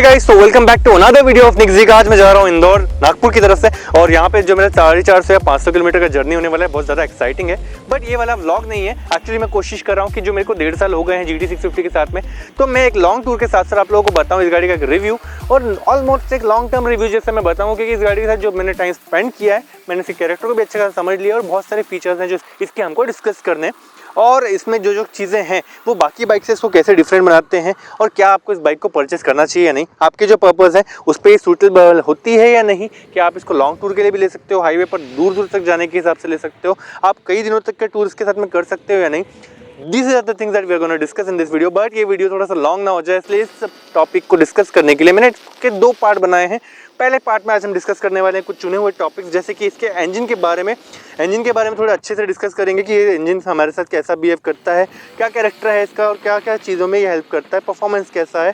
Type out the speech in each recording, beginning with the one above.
हे guys, तो welcome back to another video of निक्जी का। आज मैं जा रहा हूँ इंदौर नागपुर की तरफ से और यहाँ पे जो मेरा 450 या 500 किलोमीटर का जर्नी होने वाला है, बहुत ज़्यादा एक्साइटिंग है। बट ये वाला व्लॉग नहीं है। एक्चुअली मैं कोशिश कर रहा हूँ कि जो मेरे को 1.5 साल हो गए हैं GT 650 के साथ में, तो मैं एक लॉन्ग टूर के साथ साथ आप लोगों को बताऊँ इस गाड़ी का एक रिव्यू और ऑलमोस्ट एक लॉन्ग टर्म रिव्यू जैसे मैं बताऊँ, क्योंकि इस गाड़ी के साथ जो मैंने टाइम स्पेंड किया है, मैंने इसके कैरेक्टर को भी अच्छे से समझ लिया और बहुत सारे फीचर्स हैं जो इसके हमको डिस्कस करने हैं और इसमें जो जो चीज़ें हैं वो बाकी बाइक से इसको कैसे डिफरेंट बनाते हैं और क्या आपको इस बाइक को परचेस करना चाहिए या नहीं, आपके जो पर्पस है उस पर सूटेबल होती है या नहीं, कि आप इसको लॉन्ग टूर के लिए भी ले सकते हो, हाईवे पर दूर दूर तक जाने के हिसाब से ले सकते हो, आप कई दिनों तक के टूर इसके साथ में कर सकते हो या नहीं। This is the things that we are gonna discuss in this video. But ये वीडियो थोड़ा सा लॉन्ग ना हो जाए, इसलिए इस टॉपिक को डिस्कस करने के लिए मैंने इसके 2 पार्ट बनाए हैं। पहले पार्ट में आज हम डिस्कस करने वाले हैं कुछ चुने हुए टॉपिक्स, जैसे कि इसके इंजन के बारे में थोड़ा अच्छे से डिस्कस करेंगे कि ये इंजन हमारे साथ कैसा बिहेव करता है, क्या कैरेक्टर है इसका और क्या क्या चीज़ों में ये हेल्प करता है, परफॉर्मेंस कैसा है,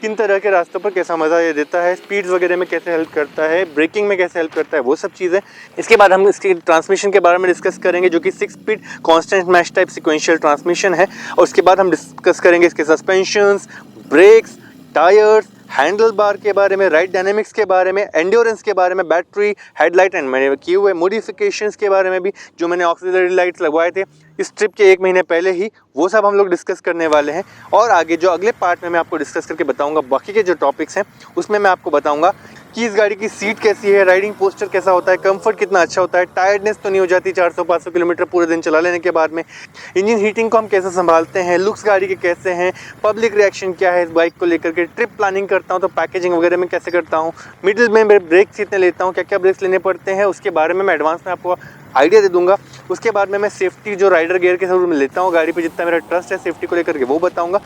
किन तरह के रास्तों पर कैसा मज़ा ये देता है, स्पीड्स वगैरह में कैसे हेल्प करता है, ब्रेकिंग में कैसे हेल्प करता है, वो सब चीज़ें। इसके बाद हम इसके ट्रांसमिशन के बारे में डिस्कस करेंगे, जो कि 6 speed constant mesh type sequential transmission है। और उसके बाद हम डिस्कस करेंगे इसके suspensions, brakes, tyres, handle bar के बारे में, राइड डायनेमिक्स के बारे में, एंड्योरेंस के बारे में, बैटरी, हेडलाइट एंड मैंने किए हुए मॉडिफिकेशंस के बारे में भी, जो मैंने ऑक्सिलरी लाइट्स लगवाए थे इस ट्रिप के 1 महीने पहले ही, वो सब हम लोग डिस्कस करने वाले हैं। और आगे जो अगले पार्ट में मैं आपको डिस्कस करके बताऊंगा बाकी के जो टॉपिक्स हैं, उसमें मैं आपको बताऊंगा कि इस गाड़ी की सीट कैसी है, राइडिंग पोस्चर कैसा होता है, कंफर्ट कितना अच्छा होता है, टायर्डनेस तो नहीं हो जाती 400-500 किलोमीटर पूरे दिन चला लेने के बाद में, इंजन हीटिंग को हम कैसे संभालते हैं, लुक्स गाड़ी के कैसे हैं, पब्लिक रिएक्शन क्या है इस बाइक को लेकर के, ट्रिप प्लानिंग करता हूँ तो पैकेजिंग वगैरह में कैसे करता हूँ, मिडिल में ब्रेक्स कितने लेता हूँ, क्या क्या ब्रेक्स लेने पड़ते हैं, उसके बारे में मैं एडवांस में आपको आइडिया दे दूंगा। उसके बाद में मैं सेफ्टी जो राइडर गियर के साथ लेता हूँ, गाड़ी पे जितना मेरा ट्रस्ट है सेफ्टी को लेकर के वो बताऊंगा।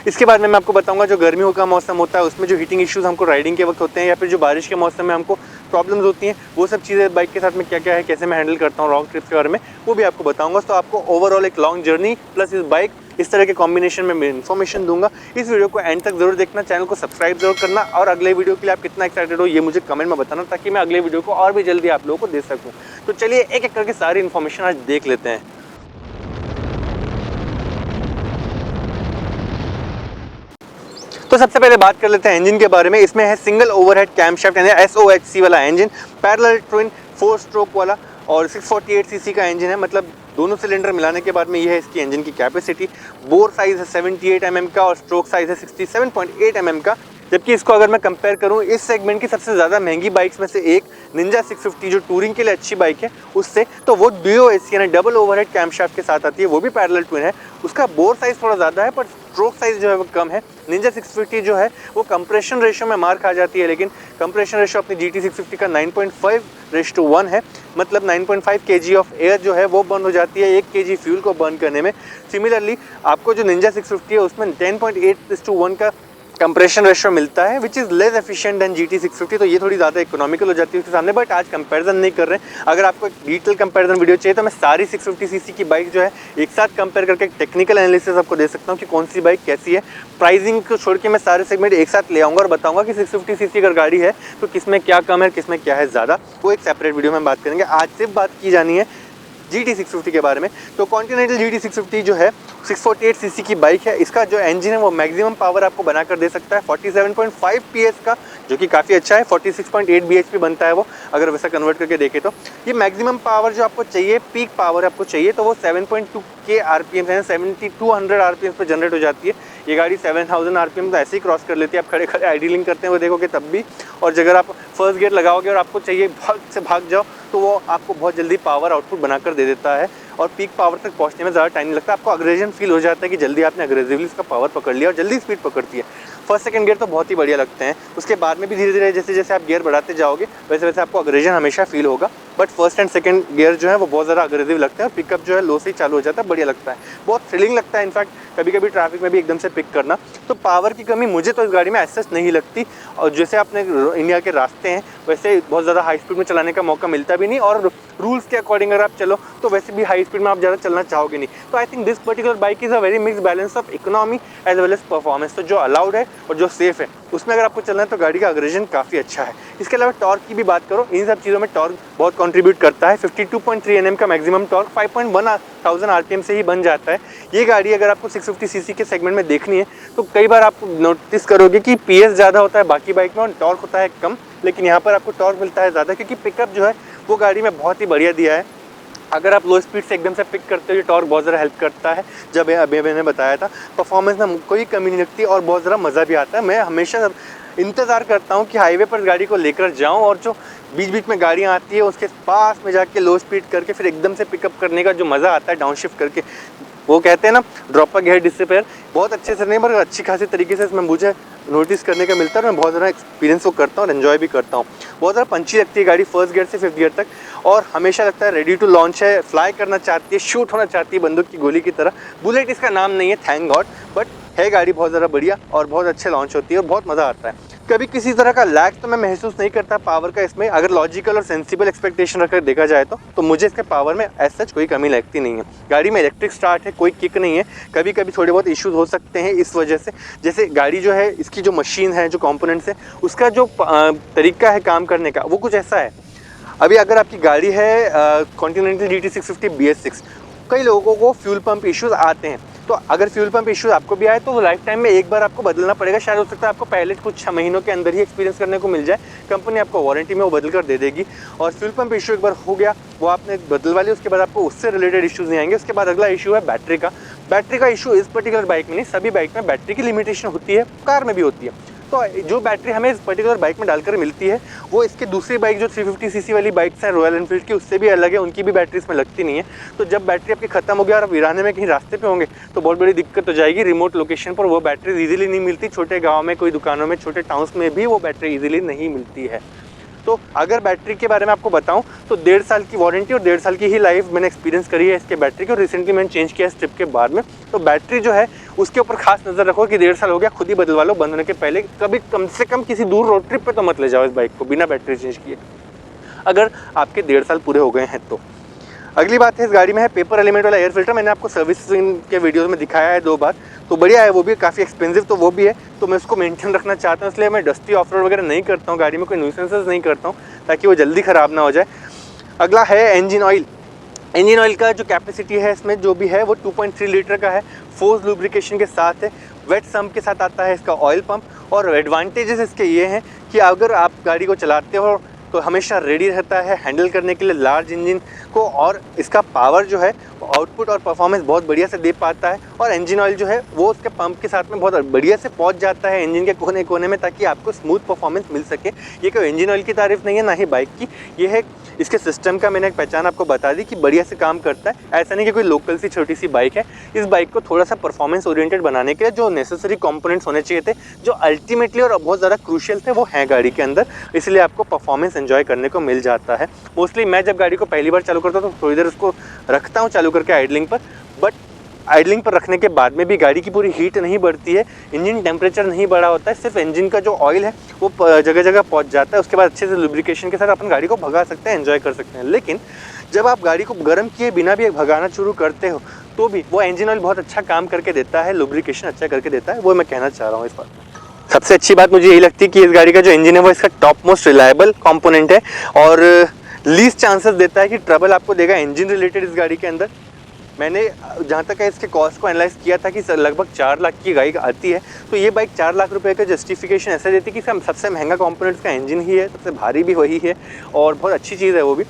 इसके बाद में मैं आपको बताऊंगा जो गर्मियों का मौसम होता है उसमें जो हीटिंग इश्यूज हमको राइडिंग के वक्त होते हैं, या फिर जो बारिश के मौसम में हमको प्रॉब्लम्स होती हैं, वो सब चीज़ें बाइक के साथ में क्या क्या है, कैसे मैं हैंडल करता हूँ लॉन्ग ट्रिप के बारे में, वो भी आपको बताऊंगा। तो आपको ओवरऑल एक लॉन्ग जर्नी प्लस इस बाइक इस तरह के कॉम्बिनेशन में मैं इन्फॉर्मेशन दूंगा। इस वीडियो को एंड तक जरूर देखना, चैनल को सब्सक्राइब जरूर करना और अगले वीडियो के लिए आप कितना एक्साइटेड हो ये मुझे कमेंट में बताना, ताकि मैं अगले वीडियो को और भी जल्दी आप लोगों को दे सकूं। तो चलिए एक एक करके सारी इन्फॉर्मेशन आज देख लेते हैं। तो सबसे पहले बात कर लेते हैं इंजन के बारे में। इसमें है सिंगल ओवरहेड कैमशाफ्ट यानी SOHC वाला इंजन, पैरेलल ट्विन 4 स्ट्रोक वाला और 648 सीसी का इंजन है। मतलब दोनों सिलेंडर मिलाने के बाद में ये है इसकी इंजन की कैपेसिटी। बोर साइज है 78 mm का और स्ट्रोक साइज है 67.8 mm का। जबकि इसको अगर मैं कंपेयर करूं इस सेगमेंट की सबसे ज़्यादा महंगी बाइक्स में से एक निंजा 650 जो टूरिंग के लिए अच्छी बाइक है उससे, तो वो DOHC यानी डबल ओवरहेड कैमशाफ्ट के साथ आती है, वो भी पैरेलल ट्विन है। उसका बोर साइज थोड़ा ज़्यादा है पर स्ट्रोक साइज जो है वो कम है। निंजा 650 जो है वो कंप्रेशन रेशियो में मार खा जाती है, लेकिन कंप्रेशन रेशियो अपनी GT 650 का 9.5:1 है। मतलब 9.5 kg ऑफ एयर जो है वो बर्न हो जाती है 1 kg फ्यूल को बर्न करने में। सिमिलरली आपको जो निंजा 650 है उसमें 10.8:1 का कंप्रेशन रेशियो मिलता है, which is less efficient than GT 650। तो ये थोड़ी ज़्यादा इकोनॉमिकल हो जाती है उसके सामने। बट आज कंपैरिजन नहीं कर रहे हैं। अगर आपको एक डिटेल कंपैरिजन वीडियो चाहिए तो मैं सारी 650 सीसी की बाइक जो है एक साथ कंपेयर करके टेक्निकल एनालिसिस आपको दे सकता हूँ कि कौन सी बाइक कैसी है। प्राइसिंग को छोड़ के मैं सारे सेगमेंट एक साथ ले आऊँगा और बताऊँगा कि 650 सीसी अगर गाड़ी है तो किसमें क्या कम है, किसमें क्या है ज़्यादा, वो एक सेपरेट वीडियो में बात करेंगे। आज सिर्फ बात की जानी है GT 650 के बारे में। तो कॉन्टिनेंटल GT 650 जो है 648 सीसी की बाइक है। इसका जो इंजन है वो मैक्सिमम पावर आपको बनाकर दे सकता है 47.5 PS का, जो कि काफ़ी अच्छा है। 46.8 bhp बनता है वो, अगर वैसा कन्वर्ट करके देखें तो। ये मैक्सिमम पावर जो आपको चाहिए, पीक पावर आपको चाहिए, तो वो 7.2K RPM यानी 7200 RPM पर जनरेट हो जाती है। ये गाड़ी 7000 RPM तो ऐसे ही क्रॉस कर लेती है। आप खड़े खड़े आइडलिंग करते हैं वो देखोगे तब भी। और अगर आप फर्स्ट गियर लगाओगे और आपको चाहिए भाग जाओ तो वो आपको बहुत जल्दी पावर आउटपुट बनाकर दे देता है और पीक पावर तक पहुंचने में ज़्यादा टाइम नहीं लगता। आपको अग्रेजन फील हो जाता है कि जल्दी आपने अग्रेसिवली इसका पावर पकड़ लिया और जल्दी स्पीड पकड़ती है। फर्स्ट सेकंड गियर तो बहुत ही बढ़िया लगते हैं। उसके बाद में भी धीरे धीरे जैसे जैसे आप गियर बढ़ाते जाओगे वैसे वैसे आपको अग्रेजन हमेशा फील होगा। But first and second gear जो है वो बहुत ज़्यादा अग्रेसिव लगते हैं और पिकअप जो है लो से ही चालू हो जाता है, बढ़िया लगता है, बहुत थ्रिलिंग लगता है। इनफैक्ट कभी कभी ट्रैफिक में भी एकदम से पिक करना। तो पावर की कमी मुझे तो इस गाड़ी में ऐसा नहीं लगती। और जैसे अपने इंडिया के रास्ते हैं वैसे बहुत ज़्यादा हाई स्पीड में चलाने का मौका मिलता भी नहीं, और रूल्स के अकॉर्डिंग अगर आप चलो तो वैसे भी हाई स्पीड में आप ज़्यादा चलना चाहोगे नहीं। तो I think this particular bike is a very mix balance of economy as well as performance. तो जो अलाउड है और जो सेफ़ है उसमें अगर आपको चलना है तो गाड़ी का अग्रेशन काफ़ी अच्छा है। इसके अलावा टॉर्क की भी बात करो, इन सब चीज़ों में टॉर्क बहुत कंट्रीब्यूट करता है। 52.3 Nm का मैक्सिमम टॉर्क 5.1,000 RPM से ही बन जाता है। ये गाड़ी अगर आपको 650 सीसी के सेगमेंट में देखनी है तो कई बार आप नोटिस करोगे कि PS ज़्यादा होता है बाकी बाइक में और टॉर्क होता है कम, लेकिन यहाँ पर आपको टॉर्क मिलता है ज़्यादा क्योंकि पिकअप जो है वो गाड़ी में बहुत ही बढ़िया दिया है। अगर आप लो स्पीड से एकदम से पिक करते हो ये टॉर्क बहुत ज़्यादा हेल्प करता है। जब अभी मैंने बताया था परफॉर्मेंस में कोई कमी नहीं लगती और बहुत ज़्यादा मज़ा भी आता है। मैं हमेशा इंतज़ार करता हूँ कि हाईवे पर गाड़ी को लेकर जाऊँ और जो बीच बीच में गाड़ियाँ आती है उसके पास में जाके लो स्पीड करके फिर एकदम से पिकअप करने का जो मज़ा आता है डाउन शिफ्ट करके, वो कहते हैं ना ड्रॉप अ गियर डिसअपियर, बहुत अच्छे से नहीं मगर अच्छी खासी तरीके से इसमें मुझे नोटिस करने का मिलता है और मैं बहुत ज़्यादा एक्सपीरियंस को करता हूँ और एन्जॉय भी करता हूँ। बहुत ज़्यादा पंची लगती है गाड़ी फर्स्ट गियर से 5th गियर तक और हमेशा लगता है रेडी टू लॉन्च है, फ्लाई करना चाहती है, शूट होना चाहती है बंदूक की गोली की तरह। बुलेट इसका नाम नहीं है थैंक गॉड, बट है गाड़ी बहुत ज़्यादा बढ़िया और बहुत अच्छे लॉन्च होती है और बहुत मज़ा आता है। कभी किसी तरह का लैग तो मैं महसूस नहीं करता पावर का इसमें। अगर लॉजिकल और सेंसिबल एक्सपेक्टेशन रखकर देखा जाए तो मुझे इसके पावर में एज सच कोई कमी लगती नहीं है। गाड़ी में इलेक्ट्रिक स्टार्ट है, कोई किक नहीं है। कभी कभी थोड़े बहुत इश्यूज हो सकते हैं इस वजह से, जैसे गाड़ी जो है इसकी जो मशीन है, जो कंपोनेंट्स है, उसका जो तरीका है काम करने का वो कुछ ऐसा है। अभी अगर आपकी गाड़ी है कॉन्टिनेंटल GT 650 BS6, कई लोगों को फ्यूल पंप इश्यूज आते हैं, तो अगर फ्यूल पंप इश्यूज आपको भी आए तो वो लाइफ टाइम में एक बार आपको बदलना पड़ेगा। शायद हो सकता है आपको पहले कुछ 6 महीनों के अंदर ही एक्सपीरियंस करने को मिल जाए, कंपनी आपको वारंटी में वो बदल कर दे देगी। और फ्यूल पंप इशू एक बार हो गया, वो आपने बदलवा लिया, उसके बाद आपको उससे रिलेटेड इश्यूज नहीं आएंगे। उसके बाद अगला इशू है बैटरी का। बैटरी का इशू इस पर्टिकुलर बाइक में नहीं, सभी बाइक में बैटरी की लिमिटेशन होती है, कार में भी होती है। तो जो बैटरी हमें इस पर्टिकुलर बाइक में डालकर मिलती है वो इसके दूसरी बाइक जो 350 सीसी वाली बाइक्स हैं रॉयल एनफील्ड की, उससे भी अलग है, उनकी भी बैटरी इसमें लगती नहीं है। तो जब बैटरी आपकी खत्म हो गया और आप वीराने में कहीं रास्ते पे होंगे तो बहुत बड़ी दिक्कत हो जाएगी। रिमोट लोकेशन पर वो बैटरी ईजिली नहीं मिलती, छोटे गाँव में, कोई दुकानों में, छोटे टाउन्स में भी वो बैटरी ईजिली नहीं मिलती है। तो अगर बैटरी के बारे में आपको बताऊं तो 1.5 साल की वारंटी और 1.5 साल की ही लाइफ मैंने एक्सपीरियंस करी है इसके बैटरी की, और रिसेंटली मैंने चेंज किया इस ट्रिप के बाद में। तो बैटरी जो है उसके ऊपर खास नज़र रखो कि 1.5 साल हो गया, खुद ही बदलवा लो बंद होने के पहले। कभी कम से कम किसी दूर रोड ट्रिप पे तो मत ले जाओ इस बाइक को बिना बैटरी चेंज किए, अगर आपके 1.5 साल पूरे हो गए हैं तो। अगली बात है इस गाड़ी में है पेपर एलिमेंट वाला एयर फिल्टर। मैंने आपको सर्विसिंग के वीडियोस में दिखाया है 2 बार, तो बढ़िया है, वो भी काफ़ी एक्सपेंसिव तो वो भी है, तो मैं उसको मेंटेन रखना चाहता हूँ, इसलिए मैं डस्टी ऑफ रोड वगैरह नहीं करता हूँ, गाड़ी में कोई न्यूसेंसेस नहीं करता हूँ ताकि वो जल्दी ख़राब ना हो जाए। अगला है इंजन ऑयल। इंजन ऑयल का जो कैपेसिटी है इसमें जो भी है वो 2.3 लीटर का है, फोर्स लुब्रिकेशन के साथ है, वेट सम्प के साथ आता है इसका ऑयल पंप। और एडवांटेजेस इसके ये हैं कि अगर आप गाड़ी को चलाते हो तो हमेशा रेडी रहता है हैंडल करने के लिए लार्ज इंजन को, और इसका पावर जो है आउटपुट और परफॉर्मेंस बहुत बढ़िया से दे पाता है। और इंजन ऑयल जो है वो उसके पंप के साथ में बहुत बढ़िया से पहुंच जाता है इंजन के कोने कोने में, ताकि आपको स्मूथ परफॉर्मेंस मिल सके। ये कोई इंजन ऑयल की तारीफ नहीं है, ना ही बाइक की, ये है इसके सिस्टम का मैंने एक पहचान आपको बता दी कि बढ़िया से काम करता है। ऐसा नहीं कि कोई लोकल सी छोटी सी बाइक है। इस बाइक को थोड़ा सा परफॉर्मेंस ओरिएंटेड बनाने के लिए जो नेसेसरी कंपोनेंट्स होने चाहिए थे, जो अल्टीमेटली और बहुत ज़्यादा क्रूशियल थे, वो हैं गाड़ी के अंदर, इसलिए आपको परफॉर्मेंस एंजॉय करने को मिल जाता है। मोस्टली मैं जब गाड़ी को पहली बार चालू करता हूँ तो थोड़ी देर उसको रखता हूँ चालू करके आइडलिंग पर, बट आइडलिंग पर रखने के बाद में भी गाड़ी की पूरी हीट नहीं बढ़ती है, इंजन टेम्परेचर नहीं बढ़ा होता है, सिर्फ इंजन का जो ऑयल है वो जगह जगह पहुंच जाता है। उसके बाद अच्छे से लुब्रिकेशन के साथ अपन गाड़ी को भगा सकते हैं, एंजॉय कर सकते हैं। लेकिन जब आप गाड़ी को गर्म किए बिना भी भगाना शुरू करते हो तो भी वो इंजन ऑयल बहुत अच्छा काम करके देता है, लुब्रिकेशन अच्छा करके देता है, वो मैं कहना चाह रहा हूँ इस बात में। सबसे अच्छी बात मुझे यही लगती है कि इस गाड़ी का जो इंजन है वो इसका टॉप मोस्ट रिलायबल कॉम्पोनेंट है और लीस्ट चांसेस देता है कि ट्रबल आपको देगा इंजन रिलेटेड इस गाड़ी के अंदर। मैंने जहाँ तक है इसके कॉस्ट को एनालाइज किया था कि लगभग 4 लाख की बाइक आती है, तो ये बाइक 4 लाख रुपए का जस्टिफिकेशन ऐसा देती है कि इसका सबसे महंगा कंपोनेंट्स का इंजन ही है, सबसे भारी भी वही है और बहुत अच्छी चीज़ है वो भी।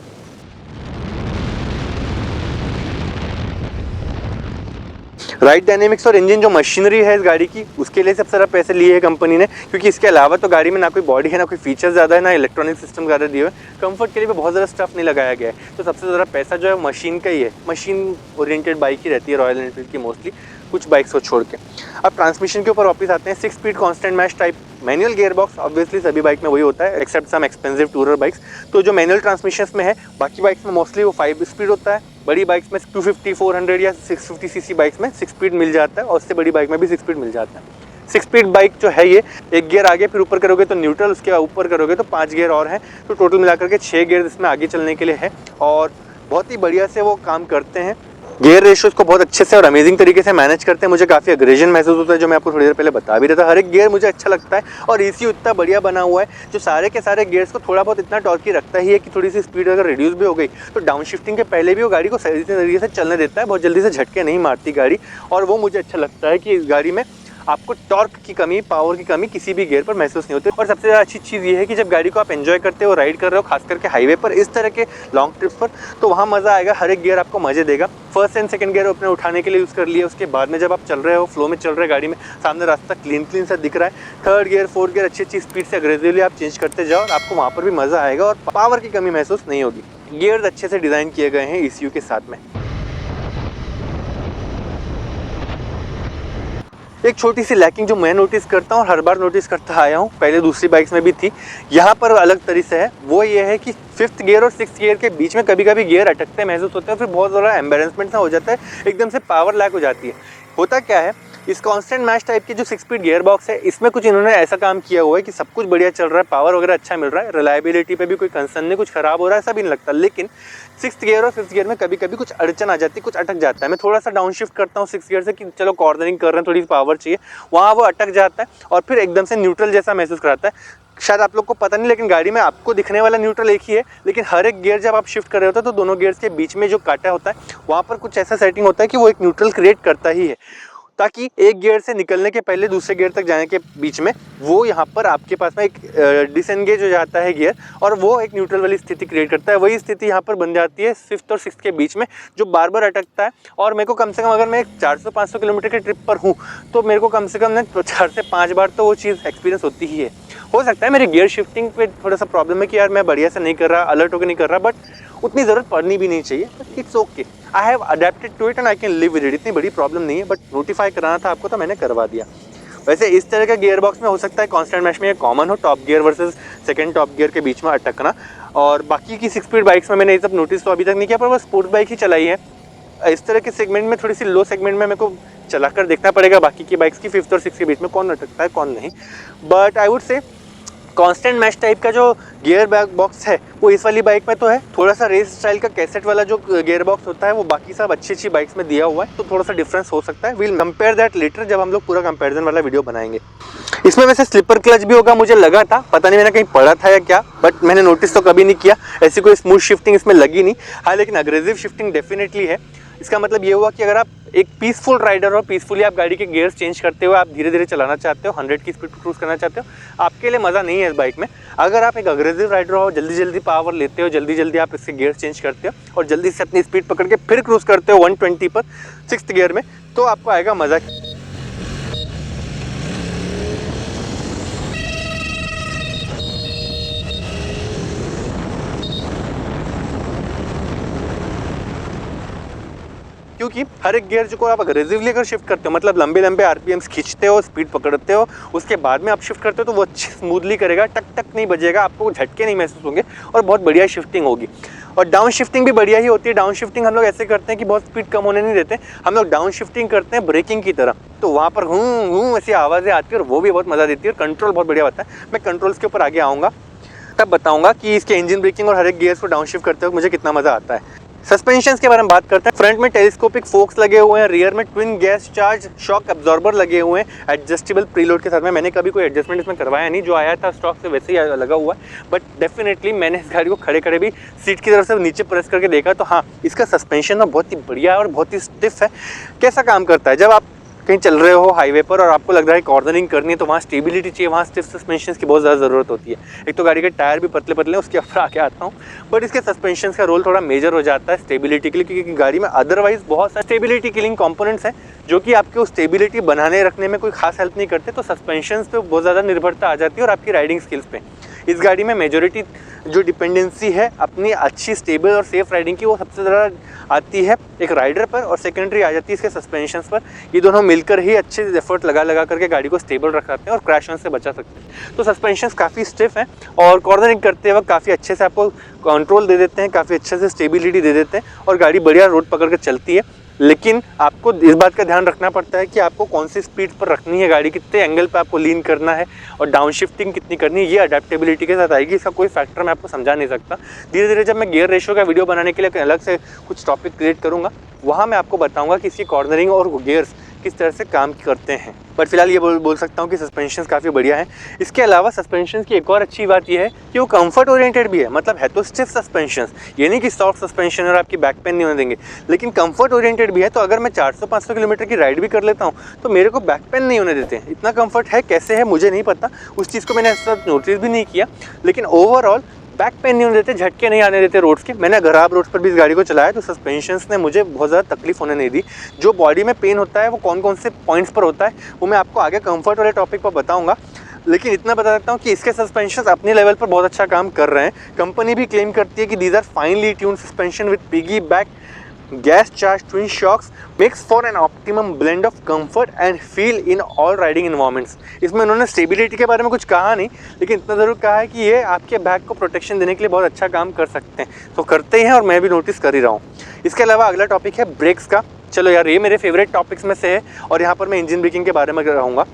राइड डायनेमिक्स और इंजन जो मशीनरी है इस गाड़ी की, उसके लिए सबसे ज़्यादा पैसे लिए हैं कंपनी ने, क्योंकि इसके अलावा तो गाड़ी में ना कोई बॉडी है, ना कोई फीचर ज़्यादा है, ना इलेक्ट्रॉनिक सिस्टम ज़्यादा दिए हुए। कंफर्ट के लिए भी बहुत ज़्यादा स्टफ नहीं लगाया गया है, तो सबसे ज़्यादा पैसा जो है मशीन का ही है। मशीन ओरिएंटेड बाइक ही रहती है रॉयल एनफील्ड की मोस्टली, कुछ बाइक्स को छोड़ के। अब ट्रांसमिशन के ऊपर वापस आते हैं। 6 speed constant mesh type manual gear box, obviously सभी बाइक में वही होता है except some expensive tourer bikes. तो जो मैनुअल ट्रांसमिशन में है, बाकी बाइक्स में मोस्टली वो 5 स्पीड होता है। बड़ी बाइक्स में 250, 400 या 650 सीसी बाइक्स में 6 स्पीड मिल जाता है, और उससे बड़ी बाइक में भी 6 स्पीड मिल जाता है। 6 स्पीड बाइक जो है ये 1 गियर आगे फिर ऊपर करोगे तो न्यूट्रल, उसके ऊपर करोगे तो 5 गियर और हैं, तो टोटल मिलाकर के 6 गियर इसमें आगे चलने के लिए है और बहुत ही बढ़िया से वो काम करते हैं। गियर रेशियोज को बहुत अच्छे से और अमेजिंग तरीके से मैनेज करते हैं। मुझे काफ़ी अग्रेशन महसूस होता है, जो मैं आपको थोड़ी देर पहले बता भी रहा था। हर एक गियर मुझे अच्छा लगता है और ECU इतना बढ़िया बना हुआ है जो सारे के सारे गियर्स को थोड़ा बहुत इतना टॉर्की रखता ही है कि थोड़ी सी स्पीड अगर रिड्यूस भी हो गई तो डाउन शिफ्टिंग के पहले भी वो गाड़ी को सही तरीके से चलने देता है, बहुत जल्दी से झटके नहीं मारती गाड़ी। और वो मुझे अच्छा लगता है कि इस गाड़ी में आपको टॉर्क की कमी, पावर की कमी किसी भी गियर पर महसूस नहीं होती। और सबसे ज़्यादा अच्छी चीज़ ये है कि जब गाड़ी को आप एंजॉय करते हो, राइड कर रहे हो, खास करके हाईवे पर इस तरह के लॉन्ग ट्रिप्स पर, तो वहाँ मज़ा आएगा। हर एक गियर आपको मज़े देगा। फर्स्ट एंड सेकंड गियर अपने उठाने के लिए यूज़ कर लिए, उसके बाद में जब आप चल रहे हो, फ्लो में चल रहे गाड़ी में, सामने रास्ता क्लीन सा दिख रहा है, थर्ड गियर फोर्थ गियर अच्छी स्पीड से अग्रेसिवली आप चेंज करते जाओ और आपको वहाँ पर भी मज़ा आएगा और पावर की कमी महसूस नहीं होगी। गियर्स अच्छे से डिज़ाइन किए गए हैं ECU के साथ में। एक छोटी सी लैकिंग जो मैं नोटिस करता हूँ और हर बार नोटिस करता आया हूँ, पहले दूसरी बाइक्स में भी थी, यहाँ पर अलग तरीके से है, वो ये है कि 5th गियर और 6th गियर के बीच में कभी कभी गियर अटकते महसूस होते हैं, फिर बहुत ज़्यादा एम्बेरेसमेंट सा हो जाता है, एकदम से पावर लैक हो जाती है। होता क्या है, इस कांस्टेंट मैच टाइप की जो 6 स्पीड गियर बॉक्स है, इसमें कुछ इन्होंने ऐसा काम किया हुआ है कि सब कुछ बढ़िया चल रहा है, पावर वगैरह अच्छा मिल रहा है, रिलायबिलिटी पे भी कोई कंसर्न नहीं, कुछ खराब हो रहा है ऐसा भी नहीं लगता। लेकिन 6th गियर और 5th गियर में कभी कभी कुछ अड़चन आ जाती है, कुछ अटक जाता है। मैं थोड़ा सा डाउन शिफ्ट करता हूँ 6th गियर से कि चलो कॉर्नरिंग कर रहे हैं, थोड़ी पावर चाहिए, वहाँ वो अटक जाता है और फिर एकदम से न्यूट्रल जैसा महसूस कराता है। शायद आप लोग को पता नहीं, लेकिन गाड़ी में आपको दिखने वाला न्यूट्रल एक ही है, लेकिन हर एक गियर जब आप शिफ्ट कर रहे होते हैं तो दोनों गियर्स के बीच में जो कांटा होता है वहाँ पर कुछ ऐसा सेटिंग होता है कि वो एक न्यूट्रल क्रिएट करता ही है, ताकि एक गियर से निकलने के पहले दूसरे गियर तक जाने के बीच में वो यहाँ पर आपके पास में एक डिसएंगेज हो जाता है गियर और वो एक न्यूट्रल वाली स्थिति क्रिएट करता है। वही स्थिति यहाँ पर बन जाती है 5th और 6th के बीच में, जो बार बार अटकता है। और मेरे को कम से कम, अगर मैं 400-500 किलोमीटर के ट्रिप पर हूँ तो मेरे को कम से कम 4 से 5 बार तो वो चीज़ एक्सपीरियंस होती ही है। हो सकता है मेरे गियर शिफ्टिंग पे थोड़ा सा प्रॉब्लम है कि यार मैं बढ़िया से नहीं कर रहा, अलर्ट होकर नहीं कर रहा, बट उतनी ज़रूरत पड़नी भी नहीं चाहिए। It's okay, I have adapted to it and I can live with it. इतनी बड़ी प्रॉब्लम नहीं है, बट नोटिफाई कराना था आपको तो मैंने करवा दिया। वैसे इस तरह का गियर बॉक्स में हो सकता है कांस्टेंट मैश में ये कॉमन हो, top gear versus second top gear के बीच में अटकना। और बाकी की 6 स्पीड बाइक्स में मैंने ये सब नोटिस तो अभी तक नहीं किया, पर वो स्पोर्ट्स बाइक ही चलाई है। इस तरह के सेगमेंट में, थोड़ी सी लो सेगमेंट में मेरे को चला कर देखना पड़ेगा बाकी की बाइक्स की 5th और 6th के बीच में कौन अटकता है कौन नहीं। But I would say constant mesh type का जो गियर बॉक्स है वो इस वाली बाइक में तो है। थोड़ा सा रेस स्टाइल का कैसेट वाला जो गियर बॉक्स होता है वो बाकी सब अच्छी बाइक्स में दिया हुआ है, तो थोड़ा सा डिफरेंस हो सकता है। विल कंपेयर दैट लेटर, जब हम लोग पूरा कंपैरिजन वाला वीडियो बनाएंगे। इसमें वैसे स्लिपर क्लच भी होगा, मुझे लगा था, पता नहीं मैंने कहीं पढ़ा था या क्या, बट मैंने नोटिस तो कभी नहीं किया। ऐसी कोई स्मूथ शिफ्टिंग इसमें लगी नहीं। हाँ, लेकिन अग्रेसिव शिफ्टिंग डेफिनेटली है। इसका मतलब ये हुआ कि अगर आप एक पीसफुल राइडर हो, पीसफुली आप गाड़ी के गियर्स चेंज करते हो, आप धीरे धीरे चलाना चाहते हो, 100 की स्पीड पर क्रूज करना चाहते हो, आपके लिए मज़ा नहीं है इस बाइक में। अगर आप एक अग्रेसिव राइडर हो, जल्दी पावर लेते हो, जल्दी आप इसके गियर्स चेंज करते हो और जल्दी से अपनी स्पीड पकड़ के फिर क्रूज करते हो 120 पर 6th गियर में, तो आपको आएगा मज़ा। क्योंकि हर एक गियर को आप अग्रेसिवली अगर शिफ्ट करते हो, मतलब लंबे आरपीएम्स खींचते हो, स्पीड पकड़ते हो, उसके बाद में आप शिफ्ट करते हो तो वो अच्छी स्मूथली करेगा, टक नहीं बजेगा, आपको झटके नहीं महसूस होंगे और बहुत बढ़िया शिफ्टिंग होगी। और डाउन शिफ्टिंग भी बढ़िया ही होती है। डाउन शिफ्टिंग हम लोग ऐसे करते हैं कि बहुत स्पीड कम होने नहीं देते, हम लोग डाउन शिफ्टिंग करते हैं ब्रेकिंग की तरह, तो वहाँ पर हूँ ऐसी आवाज़ें आती है और वो भी बहुत मज़ा देती है और कंट्रोल बहुत बढ़िया होता है। मैं कंट्रोल्स के ऊपर आगे आऊँगा, तब बताऊँगा कि इसके इंजन ब्रेकिंग और हर एक गियर्स को डाउन शिफ्ट करते हुए मुझे कितना मज़ा आता है। सस्पेंशन के बारे में बात करते हैं। फ्रंट में टेलीस्कोपिक फोक्स लगे हुए हैं, रियर में twin gas charge shock absorber लगे हुए हैं एडजस्टेबल प्रीलोड के साथ में। मैंने कभी कोई एडजस्टमेंट इसमें करवाया नहीं, जो आया था स्टॉक से वैसे ही लगा हुआ है। बट डेफिनेटली मैंने इस गाड़ी को खड़े भी सीट की तरफ से नीचे प्रेस करके देखा, तो हाँ, इसका सस्पेंशन बहुत ही बढ़िया है और बहुत ही स्टिफ है। कैसा काम करता है, जब आप कहीं चल रहे हो हाईवे पर और आपको लग रहा है कॉर्नरिंग करनी है, तो वहाँ स्टेबिलिटी चाहिए, वहाँ स्टिफ सस्पेंशन की बहुत ज़्यादा ज़रूरत होती है। एक तो गाड़ी के टायर भी पतले हैं, उसके ऊपर आके आता हूँ, बट इसके सस्पेंशन का रोल थोड़ा मेजर हो जाता है स्टेबिलिटी के लिए, क्योंकि गाड़ी में अदरवाइज बहुत सारे स्टेबिलिटी किलिंग कंपोनेंट्स हैं जो कि आपके उस स्टेबिलिटी बनाने रखने में कोई खास हेल्प नहीं करते, तो सस्पेंशन पे बहुत ज़्यादा निर्भरता आ जाती है और आपकी राइडिंग स्किल्स पे। इस गाड़ी में मेजॉरिटी जो डिपेंडेंसी है अपनी अच्छी स्टेबल और सेफ राइडिंग की, वो सबसे ज़्यादा आती है एक राइडर पर और सेकेंडरी आ जाती है इसके सस्पेंशंस पर। ये दोनों मिलकर ही अच्छे एफर्ट लगा करके गाड़ी को स्टेबल रखाते हैं और क्रैश होने से बचा सकते हैं। तो सस्पेंशंस काफ़ी स्टिफ हैं और कॉर्नरिंग करते वक्त काफ़ी अच्छे से आपको कंट्रोल दे देते हैं, काफ़ी अच्छे से स्टेबिलिटी दे देते हैं और गाड़ी बढ़िया रोड पकड़ कर चलती है। लेकिन आपको इस बात का ध्यान रखना पड़ता है कि आपको कौन सी स्पीड पर रखनी है गाड़ी, कितने एंगल पे आपको लीन करना है और डाउन शिफ्टिंग कितनी करनी है। ये अडेप्टेबिलिटी के साथ आएगी, इसका कोई फैक्टर मैं आपको समझा नहीं सकता। धीरे धीरे जब मैं गियर रेशियो का वीडियो बनाने के लिए अलग से कुछ टॉपिक क्रिएट करूँगा, वहाँ मैं आपको बताऊँगा कि इसकी कॉर्नरिंग और गियर्स किस तरह से काम करते हैं। बट फिलहाल ये बोल सकता हूँ कि सस्पेंशन काफ़ी बढ़िया है। इसके अलावा सस्पेंशन की एक और अच्छी बात ये है कि वो कंफर्ट ओरिएंटेड भी है, मतलब है तो स्टिफ सस्पेंशन, ये नहीं कि सॉफ्ट सस्पेंशन और आपकी बैक पेन नहीं होने देंगे, लेकिन कंफर्ट ओरिएंटेड भी है। तो अगर मैं 400-500 किलोमीटर की राइड भी कर लेता हूँ तो मेरे को बैक पेन नहीं होने देते हैं। इतना कंफर्ट है, कैसे है मुझे नहीं पता, उस चीज़ को मैंने ऐसा नोटिस भी नहीं किया, लेकिन ओवरऑल बैक पेन नहीं होने देते, झटके नहीं आने देते रोड्स के। मैंने खराब रोड्स पर भी इस गाड़ी को चलाया तो सस्पेंशंस ने मुझे बहुत ज़्यादा तकलीफ होने नहीं दी। जो बॉडी में पेन होता है वो कौन कौन से पॉइंट्स पर होता है वो मैं आपको आगे कंफर्ट वाले टॉपिक पर बताऊंगा, लेकिन इतना बता सकता हूँ कि इसके सस्पेंशंस अपने लेवल पर बहुत अच्छा काम कर रहे हैं। कंपनी भी क्लेम करती है कि these are finely tuned suspension with piggyback gas charged twin shocks makes for an optimum blend of comfort and feel in all riding environments। इसमें उन्होंने स्टेबिलिटी के बारे में कुछ कहा नहीं, लेकिन इतना ज़रूर कहा है कि ये आपके बैक को प्रोटेक्शन देने के लिए बहुत अच्छा काम कर सकते हैं। तो करते ही हैं और मैं भी नोटिस कर ही रहा हूँ। इसके अलावा अगला टॉपिक है ब्रेक्स का। चलो यार, ये मेरे फेवरेट टॉपिक्स में से है और यहाँ पर मैं इंजन ब्रेकिंग के बारे में रहूँगा।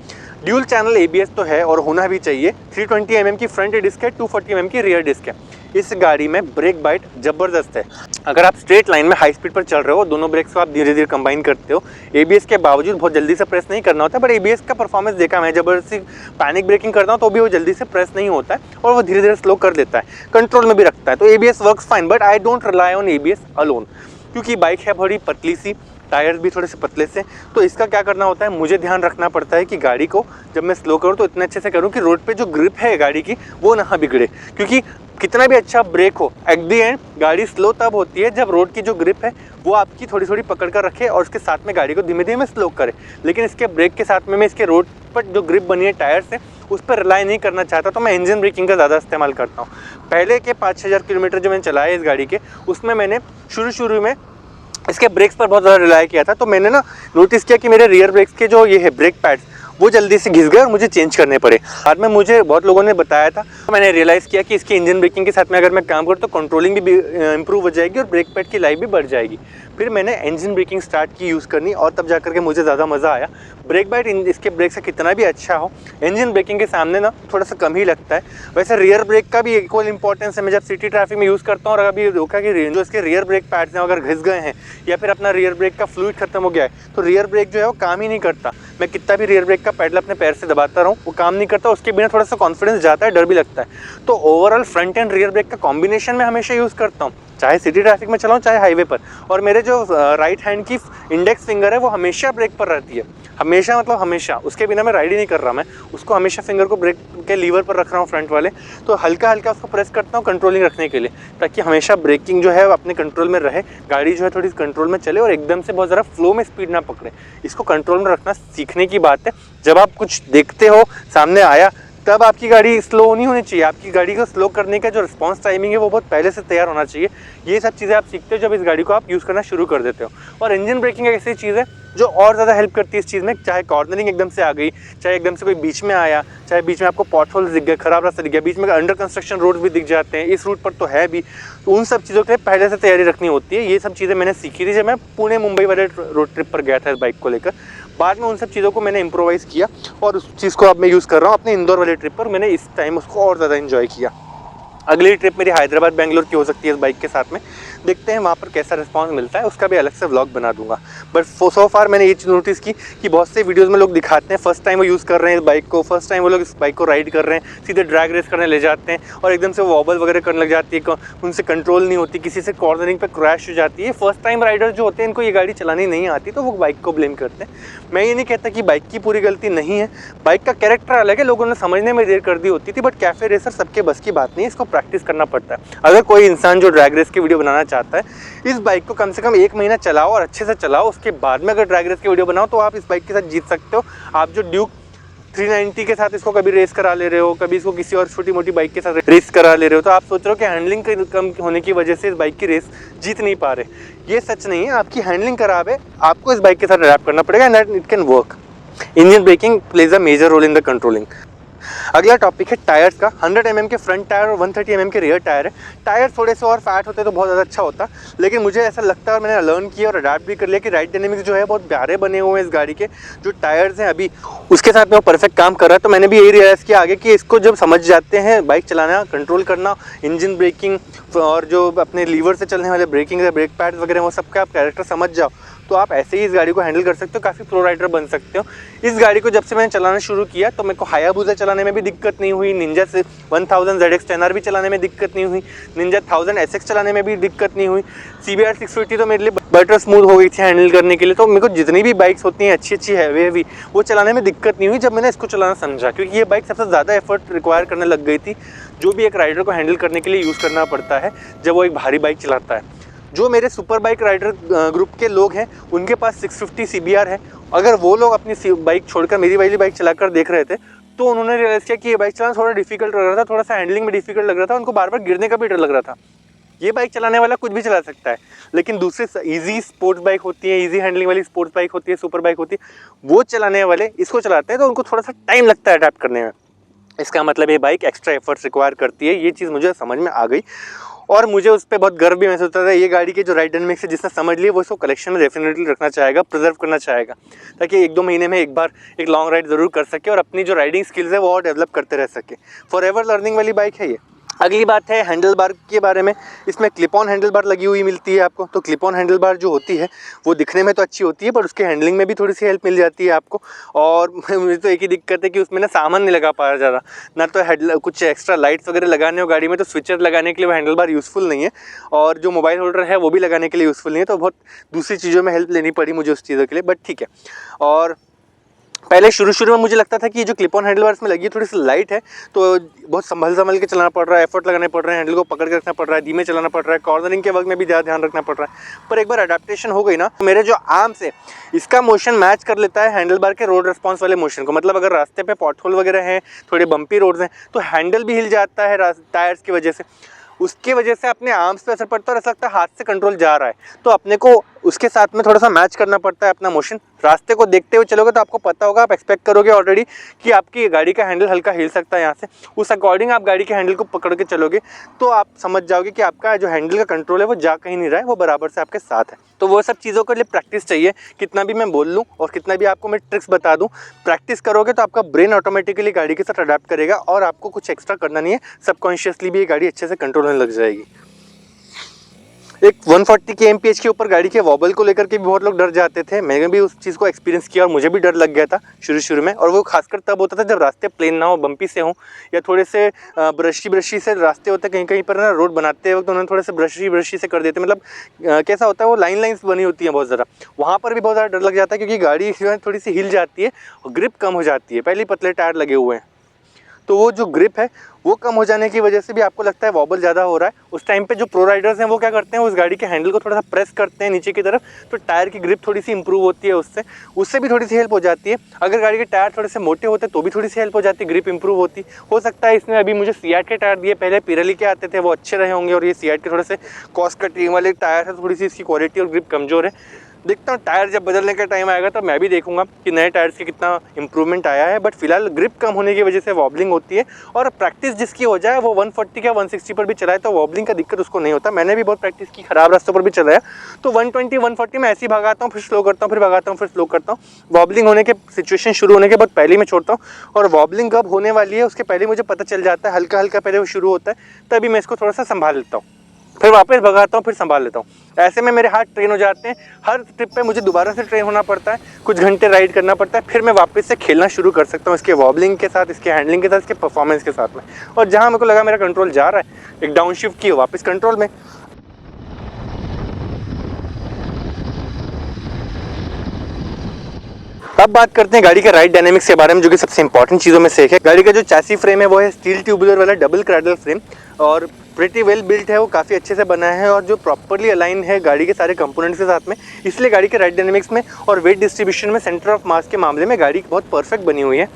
ड्यूल चैनल ABS तो है और होना भी चाहिए। 320 mm की फ्रंट डिस्क है, 240 mm की रियर डिस्क है। इस गाड़ी में ब्रेक बाइट ज़बरदस्त है। अगर आप स्ट्रेट लाइन में हाई स्पीड पर चल रहे हो, दोनों ब्रेक्स को आप धीरे धीरे कंबाइन करते हो, ABS के बावजूद बहुत जल्दी से प्रेस नहीं करना होता है, बट ABS का परफॉर्मेंस देखा मैं, ज़बरदस्ती पैनिक ब्रेकिंग करता हूँ तो भी वो जल्दी से प्रेस नहीं होता है और वो धीरे धीरे स्लो कर देता है, कंट्रोल में भी रखता है। तो ABS works fine, but I don't rely on ABS alone, क्योंकि बाइक है बड़ी पतली सी, टायर्स भी थोड़े से पतले से। तो इसका क्या करना होता है, मुझे ध्यान रखना पड़ता है कि गाड़ी को जब मैं स्लो करूँ तो इतने अच्छे से करूँ कि रोड पे जो ग्रिप है गाड़ी की वो ना बिगड़े, क्योंकि कितना भी अच्छा ब्रेक हो, एट दी एंड गाड़ी स्लो तब होती है जब रोड की जो ग्रिप है वो आपकी थोड़ी थोड़ी पकड़ कर रखे और उसके साथ में गाड़ी को धीमे धीमे स्लो करे। लेकिन इसके ब्रेक के साथ में मैं इसके रोड पर जो ग्रिप बनी है टायर से, उस पर रिलाई नहीं करना चाहता, तो मैं इंजन ब्रेकिंग का ज़्यादा इस्तेमाल करता हूँ। पहले के 5-6 किलोमीटर जो मैंने चलाया इस गाड़ी के, उसमें मैंने शुरू में इसके ब्रेक्स पर बहुत ज़्यादा रिलाई किया था। तो मैंने ना नोटिस किया कि मेरे रियर ब्रेक्स के जो ये है ब्रेक पैड्स वो जल्दी से घिस गए और मुझे चेंज करने पड़े। बाद में मुझे बहुत लोगों ने बताया था, तो मैंने रियलाइज़ किया कि इसकी इंजन ब्रेकिंग के साथ में अगर मैं काम करूँ तो कंट्रोलिंग भी इंप्रूव हो जाएगी और ब्रेक पैड की लाइफ भी बढ़ जाएगी। फिर मैंने इंजन ब्रेकिंग स्टार्ट की यूज़ करनी और तब जाकर के मुझे ज़्यादा मज़ा आया। ब्रेक बाइट इसके ब्रेक से कितना भी अच्छा हो, इंजन ब्रेकिंग के सामने ना थोड़ा सा कम ही लगता है। वैसे रियर ब्रेक का भी इक्वल इंपॉर्टेंस है। मैं जब सिटी ट्रैफिक में यूज़ करता हूँ और अभी देखा कि जो इसके रियर ब्रेक पैड्स हैं अगर घिस गए हैं या फिर अपना रियर ब्रेक का फ्लूइड खत्म हो गया है तो रियर ब्रेक जो है वो काम ही नहीं करता। मैं कितना भी रियर ब्रेक का पैडल अपने पैर से दबाता रहूँ वो काम नहीं करता, उसके बिना थोड़ा सा कॉन्फिडेंस जाता है, डर भी लगता है। तो overall front end rear brake का कॉम्बिनेशन में हमेशा यूज़ करता हूँ, चाहे सिटी ट्रैफिक में चलाऊँ चाहे हाईवे पर। और मेरे जो राइट हैंड की इंडेक्स फिंगर है वो हमेशा ब्रेक पर रहती है, हमेशा मतलब हमेशा, उसके बिना मैं राइड ही नहीं कर रहा। मैं उसको हमेशा फिंगर को ब्रेक के लीवर पर रख रहा हूँ फ्रंट वाले, तो हल्का हल्का उसको प्रेस करता हूँ कंट्रोलिंग रखने के लिए, ताकि हमेशा ब्रेकिंग जो है अपने कंट्रोल में रहे, गाड़ी जो है थोड़ी कंट्रोल में चले और एकदम से बहुत ज़्यादा फ्लो में स्पीड ना पकड़े। इसको कंट्रोल में रखना सीखने की बात है। जब आप कुछ देखते हो सामने आया तब आपकी गाड़ी स्लो नहीं होनी चाहिए, आपकी गाड़ी को स्लो करने का जो रिस्पांस टाइमिंग है वो बहुत पहले से तैयार होना चाहिए। ये सब चीज़ें आप सीखते हो जब इस गाड़ी को आप यूज़ करना शुरू कर देते हो। और इंजन ब्रेकिंग एक ऐसी चीज़ है जो और ज़्यादा हेल्प करती है इस चीज़ में, चाहे कॉर्नरिंग एकदम से आ गई, चाहे एकदम से कोई बीच में आया, चाहे बीच में आपको पॉट होल्स दिख गए, खराब रास्ता दिख गया, बीच में अंडर कंस्ट्रक्शन रोड भी दिख जाते हैं, इस रूट पर तो है भी, तो उन सब चीज़ों के लिए पहले से तैयारी रखनी होती है। ये सब चीज़ें मैंने सीखी थी जब मैं पुणे मुंबई वाले रोड ट्रिप पर गया था इस बाइक को लेकर। बाद में उन सब चीज़ों को मैंने इम्प्रोवाइज़ किया और उस चीज़ को अब मैं यूज़ कर रहा हूँ अपने इंदौर वाले ट्रिप पर। मैंने इस टाइम उसको और ज़्यादा इन्जॉय किया। अगली ट्रिप मेरी हैदराबाद बेंगलोर की हो सकती है इस बाइक के साथ में, देखते हैं वहाँ पर कैसा रिस्पांस मिलता है, उसका भी अलग से व्लॉग बना दूंगा। बट सो फार मैंने ये चीज़ नोटिस की कि बहुत से वीडियोस में लोग दिखाते हैं फर्स्ट टाइम वो यूज़ कर रहे हैं इस बाइक को, फर्स्ट टाइम वो लोग इस बाइक को राइड कर रहे हैं, सीधे ड्रैग रेस करने ले जाते हैं और एकदम से वॉबल वगैरह करने लग जाती है, उनसे कंट्रोल नहीं होती, किसी से कॉर्नरिंग पर क्रैश हो जाती है। फर्स्ट टाइम राइडर जो होते हैं इनको ये गाड़ी चलानी नहीं आती तो वो बाइक को ब्लेम करते हैं। मैं ये नहीं कहता कि बाइक की पूरी गलती नहीं है, बाइक का कैरेक्टर अलग है, लोगों ने समझने में देर कर दी होती थी, बट कैफे रेसर सबके बस की बात नहीं है, इसको प्रैक्टिस करना पड़ता है। अगर कोई इंसान जो ड्रैग रेस की वीडियो बनाना चाहता है, इस बाइक को कम से कम 1 महीना चलाओ और अच्छे से चलाओ, उसके बाद में अगर ड्रैग रेस की वीडियो बनाओ तो आप इस बाइक के साथ जीत सकते हो। आप जो ड्यूक 390 के साथ इसको कभी रेस करा ले रहे हो, कभी इसको किसी और छोटी मोटी बाइक के साथ रेस करा ले रहे हो, तो आप सोच रहे हो कि हैंडलिंग कम होने की वजह से इस बाइक की रेस जीत नहीं पा रहे। ये सच नहीं है, आपकी हैंडलिंग खराब है, आपको इस बाइक के साथ अडैप्ट करना पड़ेगा and it can work. Engine braking plays a major role in the controlling. अगला टॉपिक है टायर्स का। 100 mm के फ्रंट टायर और 130 mm के रियर टायर है। टायर थोड़े से और फैट होते तो बहुत ज़्यादा अच्छा होता, लेकिन मुझे ऐसा लगता है और मैंने लर्न किया और अडैप्ट भी कर लिया कि राइड डायनेमिक्स जो है बहुत प्यारे बने हुए हैं इस गाड़ी के। जो टायर्स हैं अभी उसके साथ में वो परफेक्ट काम कर रहा है। तो मैंने भी यही रियलाइज़ किया आगे कि इसको जब समझ जाते हैं बाइक चलाना, कंट्रोल करना, इंजन ब्रेकिंग और जो अपने लीवर से चलने वाले ब्रेकिंग है, ब्रेक पैड्स वगैरह, वो सबका आप कैरेक्टर समझ जाओ तो आप ऐसे ही इस गाड़ी को हैंडल कर सकते हो, काफ़ी प्रो राइडर बन सकते हो। इस गाड़ी को जब से मैंने चलाना शुरू किया तो मेरे को हायाबुसा चलाने में भी दिक्कत नहीं हुई, निंजा से 1000 ZX 10R भी चलाने में दिक्कत नहीं हुई, निंजा 1000 SX चलाने में भी दिक्कत नहीं हुई, CBR 650 तो मेरे लिए बटर स्मूथ हो गई थी हैंडल करने के लिए। तो मेरे को जितनी भी बाइक्स होती हैं अच्छी हैवी वो चलाने में दिक्कत नहीं हुई जब मैंने इसको चलाना समझा, क्योंकि ये बाइक सबसे ज़्यादा एफर्ट रिक्वायर करने लग गई थी जो भी एक राइडर को हैंडल करने के लिए यूज़ करना पड़ता है जब वो एक भारी बाइक चलाता है। जो मेरे सुपर बाइक राइडर ग्रुप के लोग हैं उनके पास 650 CBR है, अगर वो लोग अपनी बाइक छोड़कर मेरी वाली बाइक चलाकर देख रहे थे तो उन्होंने रियलाइज़ किया कि ये बाइक चलाना थोड़ा डिफिकल्ट लग रहा था, थोड़ा सा हैंडलिंग में डिफिकल्ट लग रहा था, उनको बार बार गिरने का भी डर लग रहा था। ये बाइक चलाने वाला कुछ भी चला सकता है, लेकिन दूसरी ईजी स्पोर्ट्स बाइक होती है, ईजी हैंडलिंग वाली स्पोर्ट्स बाइक होती है, सुपर बाइक होती है, वो चलाने वाले इसको चलाते हैं तो उनको थोड़ा सा टाइम लगता है अडैप्ट करने में। इसका मतलब ये बाइक एक्स्ट्रा एफर्ट्स रिक्वायर करती है, ये चीज़ मुझे समझ में आ गई और मुझे उस पर बहुत गर्व भी महसूस होता था। ये गाड़ी के जो राइड डायनेमिक्स है जिसने समझ लिया वो इसको कलेक्शन में डेफिनेटली रखना चाहेगा, प्रिजर्व करना चाहेगा, ताकि 1-2 महीने में एक बार एक लॉन्ग राइड ज़रूर कर सके और अपनी जो राइडिंग स्किल्स है वो और डेवलप करते रह सके। फॉर एवर लर्निंग वाली बाइक है ये। अगली बात है हैंडल बार के बारे में। इसमें क्लिप ऑन हैंडल बार लगी हुई मिलती है आपको। तो क्लिप ऑन हैंडल बार जो होती है वो दिखने में तो अच्छी होती है पर उसके हैंडलिंग में भी थोड़ी सी हेल्प मिल जाती है आपको। और मुझे तो एक ही दिक्कत है कि उसमें ना सामान नहीं लगा पा रहा ज़्यादा, ना तो कुछ एक्स्ट्रा लाइट्स वगैरह लगाने हो गाड़ी में, तो स्विचर लगाने के लिए वो हैंडल बार यूज़फुल नहीं है, और जो मोबाइल होल्डर है वो भी लगाने के लिए यूज़फुल नहीं है। तो बहुत दूसरी चीज़ों में हेल्प लेनी पड़ी मुझे उस चीज़ों के लिए, बट ठीक है। और पहले शुरू में मुझे लगता था कि ये जो क्लिप ऑन हैंडल बार्स में लगी है थोड़ी सी लाइट है तो बहुत संभल के चलाना पड़ रहा है, एफर्ट लगाने पड़ रहे हैं, हैंडल को पकड़ के रखना पड़ रहा है, धीमे चलाना पड़ रहा है, कॉर्नरिंग के वक्त में भी ज़्यादा ध्यान रखना पड़ रहा है। पर एक बार अडेप्टेशन हो गई ना तो मेरे जो आर्म्स है इसका मोशन मैच कर लेता है हैंडल बार के रोड रिस्पॉन्स वाले मोशन को। मतलब अगर रास्ते पे पॉटहोल वगैरह हैं, थोड़े बम्पी रोड्स हैं, तो हैंडल भी हिल जाता है टायर्स की वजह से, उसके वजह से अपने आर्म्स पे असर पड़ता है और ऐसा लगता है हाथ से कंट्रोल जा रहा है। तो अपने को उसके साथ में थोड़ा सा मैच करना पड़ता है अपना मोशन। रास्ते को देखते हुए चलोगे तो आपको पता होगा, आप एक्सपेक्ट करोगे ऑलरेडी कि आपकी गाड़ी का हैंडल हल्का हिल सकता है यहाँ से, उस अकॉर्डिंग आप गाड़ी के हैंडल को पकड़ के चलोगे तो आप समझ जाओगे कि आपका जो हैंडल का कंट्रोल है वो जा कहीं नहीं रहा है, वो बराबर से आपके साथ है। तो वो सब चीज़ों के लिए प्रैक्टिस चाहिए। कितना भी मैं बोल लूँ और कितना भी आपको मैं ट्रिक्स बता दूँ, प्रैक्टिस करोगे तो आपका ब्रेन ऑटोमेटिकली गाड़ी के साथ अडैप्ट करेगा और आपको कुछ एक्स्ट्रा करना नहीं है, सबकॉन्शियसली भी ये गाड़ी अच्छे से कंट्रोल होने लग जाएगी। एक 140 kmph के ऊपर गाड़ी के वॉबल को लेकर के भी बहुत लोग डर जाते थे। मैंने भी उस चीज़ को एक्सपीरियंस किया और मुझे भी डर लग गया था शुरू में, और वो खासकर तब होता था जब रास्ते प्लेन ना हो, बम्पी से हों, या थोड़े से ब्रशी से रास्ते होते कहीं पर ना रोड बनाते वक्त उन्होंने थोड़े से ब्रशी से कर देते। मतलब कैसा होता है वो लाइन्स बनी होती हैं बहुत ज़्यादा, वहाँ पर भी बहुत ज़्यादा डर लग जाता है क्योंकि गाड़ी जो है थोड़ी सी हिल जाती है और ग्रिप कम हो जाती है। पहले पतले टायर लगे हुए हैं तो वो जो ग्रिप है वो कम हो जाने की वजह से भी आपको लगता है वॉबल ज़्यादा हो रहा है। उस टाइम पे जो प्रो राइडर्स हैं वो क्या करते हैं, उस गाड़ी के हैंडल को थोड़ा सा प्रेस करते हैं नीचे की तरफ, तो टायर की ग्रिप थोड़ी सी इंप्रूव होती है, उससे भी थोड़ी सी हेल्प हो जाती है। अगर गाड़ी के टायर थोड़े से मोटे होते तो भी थोड़ी सी हेल्प हो जाती, ग्रिप इंप्रूव होती। हो सकता है इसमें अभी मुझे सीएट के टायर दिए, पहले पिराली के आते थे, वो अच्छे रहे होंगे, और ये सीएट के थोड़े से कॉस्ट कटिंग वाले टायर है, थोड़ी सी इसकी क्वालिटी और ग्रिप कमज़ोर है। देखता हूँ टायर जब बदलने का टाइम आएगा तो मैं भी देखूंगा कि नए टायर्स के कितना इंप्रूवमेंट आया है। बट फिलहाल ग्रिप कम होने की वजह से वॉबलिंग होती है, और प्रैक्टिस जिसकी हो जाए वो 140 या 160 पर भी चलाए तो वॉबलिंग का दिक्कत उसको नहीं होता। मैंने भी बहुत प्रैक्टिस की, खराब रास्तों पर भी चलाया, तो 120 140 में ऐसे ही भगाता हूँ, फिर स्लो करता हूँ, फिर भगाता हूँ, फिर स्लो करता हूँ। वॉबलिंग होने के सिचुएशन शुरू होने के बाद पहले ही मैं छोड़ता हूँ, और वॉबलिंग कब होने वाली है उसके पहले मुझे पता चल जाता है, हल्का हल्का पहले वो शुरू होता है, तभी मैं इसको थोड़ा सा संभाल लेता हूँ, फिर वापस भगाता हूँ, फिर संभाल लेता हूँ। ऐसे में मेरे हाथ ट्रेन हो जाते हैं। हर ट्रिप पे मुझे दोबारा से ट्रेन होना पड़ता है, कुछ घंटे राइड करना पड़ता है, फिर मैं वापस से खेलना शुरू कर सकता हूँ इसके वॉबलिंग के साथ, इसके हैंडलिंग के साथ, इसके परफॉर्मेंस के साथ में। और जहाँ मेरे को लगा मेरा कंट्रोल जा रहा है, एक डाउन शिफ्ट की, वापस कंट्रोल में। अब बात करते हैं गाड़ी के राइड डायनेमिक्स के बारे में, जो कि सबसे इंपॉर्टेंट चीज़ों में से एक है। गाड़ी का जो चैसी फ्रेम है वो है स्टील ट्यूबुलर वाला डबल क्रैडल फ्रेम, और प्रिटी वेल बिल्ट है, वो काफ़ी अच्छे से बना है और जो प्रॉपरली अलाइन है गाड़ी के सारे कंपोनेंट्स के साथ में। इसलिए गाड़ी के राइड डायनेमिक्स में और वेट डिस्ट्रीब्यूशन में, सेंटर ऑफ मास के मामले में गाड़ी बहुत परफेक्ट बनी हुई है।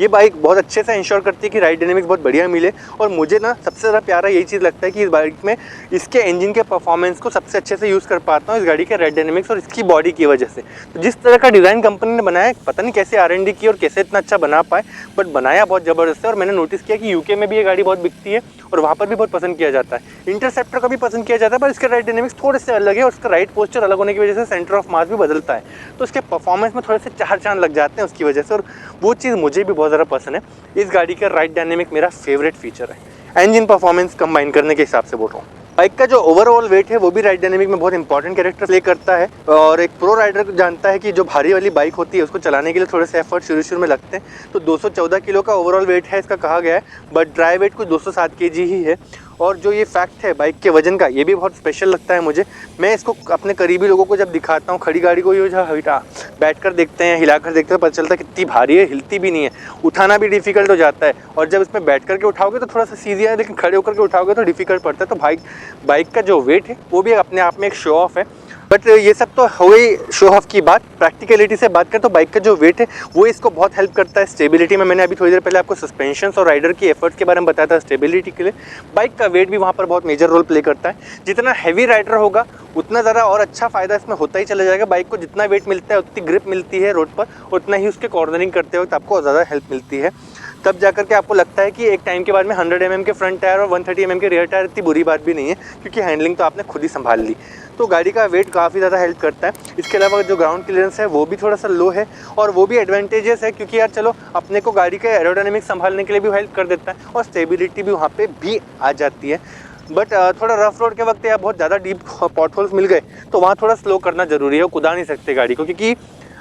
ये बाइक बहुत अच्छे से इंश्योर करती है कि राइड डायनेमिक्स बहुत बढ़िया मिले। और मुझे ना सबसे ज़्यादा प्यारा यही चीज़ लगता है कि इस बाइक में इसके इंजन के परफॉर्मेंस को सबसे अच्छे से यूज़ कर पाता हूँ इस गाड़ी के राइड डायनेमिक्स और इसकी बॉडी की वजह से। तो जिस तरह का डिज़ाइन कंपनी ने बनाया, पता नहीं कैसे R&D की और कैसे इतना अच्छा बना पाए, बट बनाया बहुत ज़बरदस्त है। और मैंने नोटिस किया कि यूके में भी ये गाड़ी बहुत बिकती है और वहाँ पर भी बहुत पसंद किया जाता है। इंटरसेप्टर का भी पसंद किया जाता है, पर इसके राइड डायनेमिक्स थोड़े से अलग है और उसका राइड पोस्चर अलग होने की वजह से सेंटर ऑफ मास भी बदलता है, तो उसके परफॉर्मेंस में थोड़े से चार चांद लग जाते हैं उसकी वजह से, और वो चीज़ मुझे भी बहुत ज़्यादा पसंद है। इस गाड़ी का राइड डायनेमिक मेरा फेवरेट फीचर है, इंजन परफॉर्मेंस कंबाइन करने के हिसाब से बोल रहा हूँ। बाइक का जो ओवरऑल वेट है वो भी राइड डायनेमिक में बहुत इंपॉर्टेंट कैरेक्टर प्ले करता है। और एक प्रो राइडर जानता है कि जो भारी वाली बाइक होती है उसको चलाने के लिए थोड़े से एफर्ट शुरू में लगते हैं। तो 214 किलो का ओवरऑल वेट है इसका कहा गया है, बट ड्राई वेट कुछ 207 kg ही है। और जो ये फैक्ट है बाइक के वजन का, ये भी बहुत स्पेशल लगता है मुझे। मैं इसको अपने करीबी लोगों को जब दिखाता हूँ, खड़ी गाड़ी को ये बैठ कर देखते हैं, हिला कर देखते हैं, पता चलता है कितनी भारी है, हिलती भी नहीं है, उठाना भी डिफिकल्ट हो जाता है। और जब इसमें बैठ करके उठाओगे तो थोड़ा सा सीधी है, लेकिन खड़े होकर के उठाओगे तो डिफिकल्ट पड़ता है। तो बाइक का जो वेट है वो भी अपने आप में एक शो ऑफ है। बट ये सब तो हो गई शो ऑफ की बात। प्रैक्टिकलिटी से बात करें तो बाइक का जो वेट है वो इसको बहुत हेल्प करता है स्टेबिलिटी में। मैंने अभी थोड़ी देर पहले आपको सस्पेंशन और राइडर की एफर्ट्स के बारे में बताया था स्टेबिलिटी के लिए। बाइक का वेट भी वहाँ पर बहुत मेजर रोल प्ले करता है। जितना हैवी राइडर होगा उतना ज़्यादा और अच्छा फ़ायदा इसमें होता ही चला जाएगा। बाइक को जितना वेट मिलता है उतनी ग्रिप मिलती है रोड पर, उतना ही उसके कॉर्नरिंग करते वक्त आपको ज़्यादा हेल्प मिलती है। तब जाकर के आपको लगता है कि एक टाइम के बाद में 100 mm के फ्रंट टायर और 130 mm के रियर टायर इतनी बुरी बात भी नहीं है, क्योंकि हैंडलिंग तो आपने खुद ही संभाल ली। तो गाड़ी का वेट काफ़ी ज़्यादा हेल्प करता है। इसके अलावा जो ग्राउंड क्लियरेंस है वो भी थोड़ा सा लो है, और वो भी एडवांटेजेस है, क्योंकि यार चलो अपने को गाड़ी के एरोडायनेमिक्स संभालने के लिए भी हेल्प कर देता है और स्टेबिलिटी भी वहाँ पे भी आ जाती है। बट थोड़ा रफ रोड के वक्त या बहुत ज़्यादा डीप पॉटहोल्स मिल गए तो वहाँ थोड़ा स्लो करना ज़रूरी है। वो कुदा नहीं सकते गाड़ी को, क्योंकि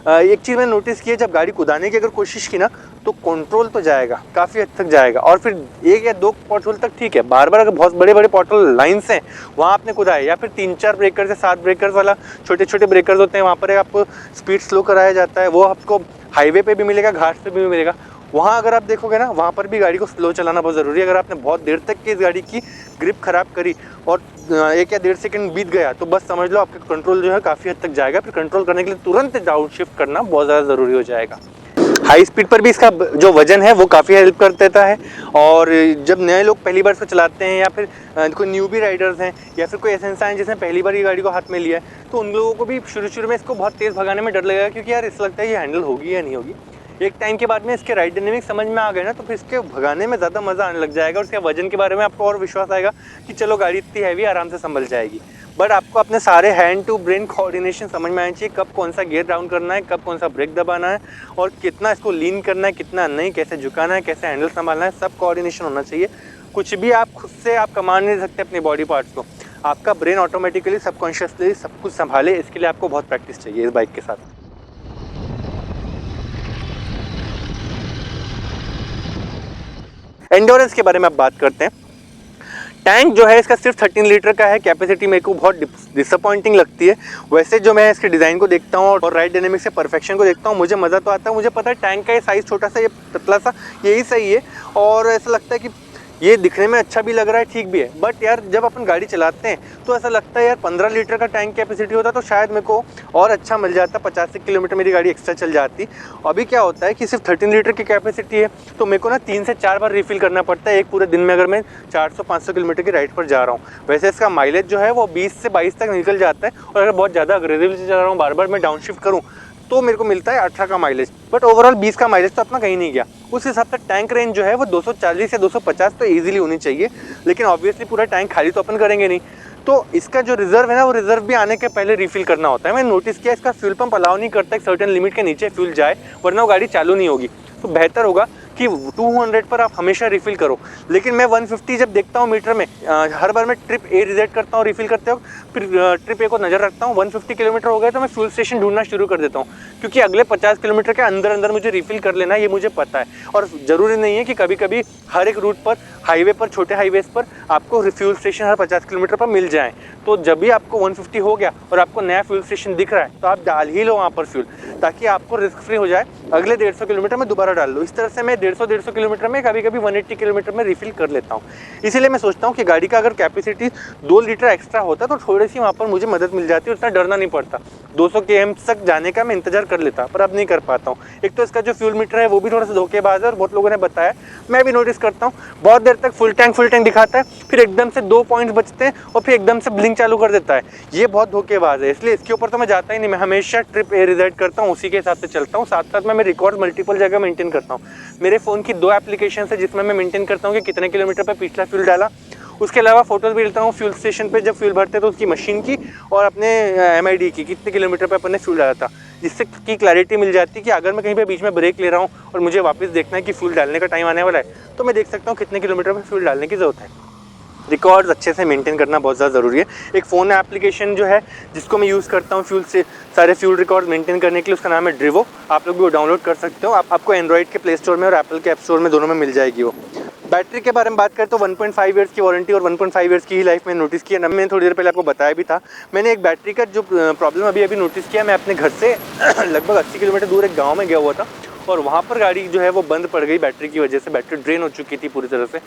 एक चीज़ मैंने नोटिस की है, जब गाड़ी कुदाने की अगर कोशिश की ना तो कंट्रोल तो जाएगा, काफ़ी हद तक जाएगा। और फिर 1 या 2 पॉटहोल तक ठीक है, बार बार अगर बहुत बड़े बड़े पॉटहोल लाइन्स हैं वहाँ आपने कुदाए, या फिर 3-4 ब्रेकर्स या 7 ब्रेकर्स वाला छोटे छोटे ब्रेकर्स होते हैं, वहाँ पर आपको स्पीड स्लो कराया जाता है। वो आपको हाईवे पे भी मिलेगा, घाट पे भी मिलेगा। वहाँ अगर आप देखोगे ना, वहाँ पर भी गाड़ी को स्लो चलाना बहुत ज़रूरी है। अगर आपने बहुत देर तक की इस गाड़ी की ग्रिप खराब करी और 1 या 1.5 सेकंड बीत गया तो बस समझ लो आपका कंट्रोल जो है काफ़ी हद तक जाएगा। फिर कंट्रोल करने के लिए तुरंत डाउन शिफ्ट करना बहुत ज़्यादा ज़रूरी हो जाएगा। हाई स्पीड पर भी इसका जो वजन है वो काफ़ी हेल्प कर देता है। और जब नए लोग पहली बार इसको चलाते हैं, या फिर कोई न्यूबी राइडर्स हैं, या फिर कोई ऐसे इंसान हैं जिसने पहली बार ये गाड़ी को हाथ में लिया है, तो उन लोगों को भी शुरू में इसको बहुत तेज़ भगाने में डर लगेगा, क्योंकि यार इससे लगता है ये हैंडल होगी या नहीं होगी। एक टाइम के बाद में इसके राइड डायनेमिक्स समझ में आ गए ना, तो फिर इसके भगाने में ज़्यादा मज़ा आने लग जाएगा, और इसके वजन के बारे में आपको और विश्वास आएगा कि चलो गाड़ी इतनी हैवी आराम से संभल जाएगी। बट आपको अपने सारे हैंड टू ब्रेन कोऑर्डिनेशन समझ में आना चाहिए, कब कौन सा गियर डाउन करना है, कब कौन सा ब्रेक दबाना है, और कितना इसको लीन करना है, कितना नहीं, कैसे झुकाना है, कैसे हैंडल संभालना है, सब कोऑर्डिनेशन होना चाहिए। कुछ भी आप खुद से आप कमांड नहीं सकते अपने बॉडी पार्ट्स को, आपका ब्रेन ऑटोमेटिकली सबकॉन्शियसली सब कुछ संभाले। इसके लिए आपको बहुत प्रैक्टिस चाहिए इस बाइक के साथ। एंड्योरेंस के बारे में अब बात करते हैं। टैंक जो है इसका सिर्फ 13 लीटर का है। कैपेसिटी मेरे को बहुत डिसअपॉइंटिंग लगती है। वैसे जो मैं इसके डिज़ाइन को देखता हूँ और राइड डायनेमिक्स से परफेक्शन को देखता हूँ, मुझे मज़ा तो आता है। मुझे पता है टैंक का ये साइज़ छोटा सा, ये पतला सा, यही सही है, और ऐसा लगता है कि ये दिखने में अच्छा भी लग रहा है, ठीक भी है। बट यार जब अपन गाड़ी चलाते हैं तो ऐसा लगता है यार 15 लीटर का टैंक कैपेसिटी होता तो शायद मेरे को और अच्छा मिल जाता, 50 किलोमीटर मेरी गाड़ी एक्स्ट्रा चल जाती। अभी क्या होता है कि सिर्फ 13 लीटर की कैपेसिटी है, तो मेरे को ना 3 से 4 बार रिफ़िल करना पड़ता है एक पूरे दिन में, अगर मैं 400-500 किलोमीटर की राइड पर जा रहा हूँ। वैसे इसका माइलेज जो है वो 20 से 22 तक निकल जाता है, और अगर बहुत ज़्यादा अग्रेसिव से चला रहा हूँ, बार बार मैं डाउन शिफ्ट करूँ, तो मेरे को मिलता है 18 का माइलेज। बट ओवरऑल 20 का माइलेज तो अपना कहीं नहीं गया। उस हिसाब से टैंक रेंज जो है वो 240 से 250 तो ईजिली होनी चाहिए। लेकिन ऑब्वियसली पूरा टैंक खाली तो अपन करेंगे नहीं, तो इसका जो रिजर्व है ना, वो रिजर्व भी आने के पहले रिफिल करना होता है। मैंने नोटिस किया इसका फ्यूल पंप अलाउ नहीं करता एक सर्टेन लिमिट के नीचे फ्यूल जाए, वरना वो गाड़ी चालू नहीं होगी। तो बेहतर होगा कि 200 पर आप हमेशा रिफ़िल करो। लेकिन मैं 150 जब देखता हूँ मीटर में, हर बार मैं ट्रिप ए रिजेक्ट करता हूँ रिफ़िल करते वक्त, फिर ट्रिप ए को नज़र रखता हूँ। 150 किलोमीटर हो गए तो मैं फ्यूल स्टेशन ढूंढना शुरू कर देता हूँ, क्योंकि अगले 50 किलोमीटर के अंदर अंदर मुझे रिफ़िल कर लेना है, ये मुझे पता है। और ज़रूरी नहीं है कि कभी कभी हर एक रूट पर, हाईवे पर, छोटे हाईवेज़ पर आपको फ्यूल स्टेशन हर 50 किलोमीटर पर मिल जाए। तो जब भी आपको 150 हो गया और आपको नया फ्यूल स्टेशन दिख रहा है, तो आप डाल ही लो वहाँ पर फ्यूल, ताकि आपको रिस्क फ्री हो जाए। अगले 150 किलोमीटर में दोबारा डाल लो। इस तरह से मैं 150 किलोमीटर में, कभी कभी 180 किलोमीटर में रिफिल कर लेता हूँ। इसीलिए मैं सोचता हूँ कि गाड़ी का अगर कैपेसिटी 2 लीटर एक्स्ट्रा होता तो थोड़ी सी वहाँ पर मुझे मदद मिल जाती, उतना डरना नहीं पड़ता। 200 km तक जाने का मैं इंतजार कर लेता, पर अब नहीं कर पाता हूँ। एक तो इसका जो फ्यूल मीटर है वो भी थोड़ा सा धोखेबाज है, और बहुत लोगों ने बताया, मैं भी नोटिस करता हूँ, बहुत देर तक फुल टैंक दिखाता है, फिर एकदम से 2 पॉइंट्स बचते हैं और फिर एकदम से ब्लिंक चालू कर देता है। ये बहुत धोखेबाज है, इसलिए इसके ऊपर तो मैं जाता ही नहीं। मैं हमेशा ट्रिप ए रिजल्ट करता हूँ, उसी के हिसाब से चलता हूँ। साथ साथ मैं रिकॉर्ड मल्टीपल जगह मेंटेन करता हूँ। मेरे फ़ोन की 2 एप्लीकेशन है जिसमें मैं मेंटेन करता हूँ कि कितने किलोमीटर पर पिछला फ्यूल डाला। उसके अलावा फोटोज भी लेता हूँ फ्यूल स्टेशन पे जब फ्यूल भरते हैं तो उसकी मशीन की, और अपने MID की कितने किलोमीटर पे अपन ने फ्यूल डाला था, जिससे की क्लैरिटी मिल जाती है कि अगर मैं कहीं पे बीच में ब्रेक ले रहा हूँ और मुझे वापस देखना है कि फ्यूल डालने का टाइम आने वाला है, तो मैं देख सकता हूँ कितने किलोमीटर पे फ्यूल डालने की ज़रूरत है। रिकॉर्ड्स अच्छे से मेंटेन करना बहुत ज़्यादा ज़रूरी है। एक फ़ोन एप्लीकेशन जो है जिसको मैं यूज़ करता हूँ फ्यूल से सारे फ्यूल रिकॉर्ड मेंटेन करने के लिए, उसका नाम है ड्रिवो। आप लोग भी वो डाउनलोड कर सकते हो। आपको एंड्रॉइड के प्ले स्टोर में और एप्पल के ऐप स्टोर में, दोनों में मिल जाएगी वो। बैटरी के बारे में बात करें तो 1.5 ईयर्स की वारंटी और 1.5 ईयर्स की ही लाइफ में नोटिस किया। मैंने थोड़ी देर पहले आपको बताया भी था। मैंने एक बैटरी का जो प्रॉब्लम अभी नोटिस किया, मैं अपने घर से लगभग 80 किलोमीटर दूर एक गाँव में गया हुआ था, और वहाँ पर गाड़ी जो है वो बंद पड़ गई बैटरी की वजह से। बैटरी ड्रेन हो चुकी थी पूरी तरह से।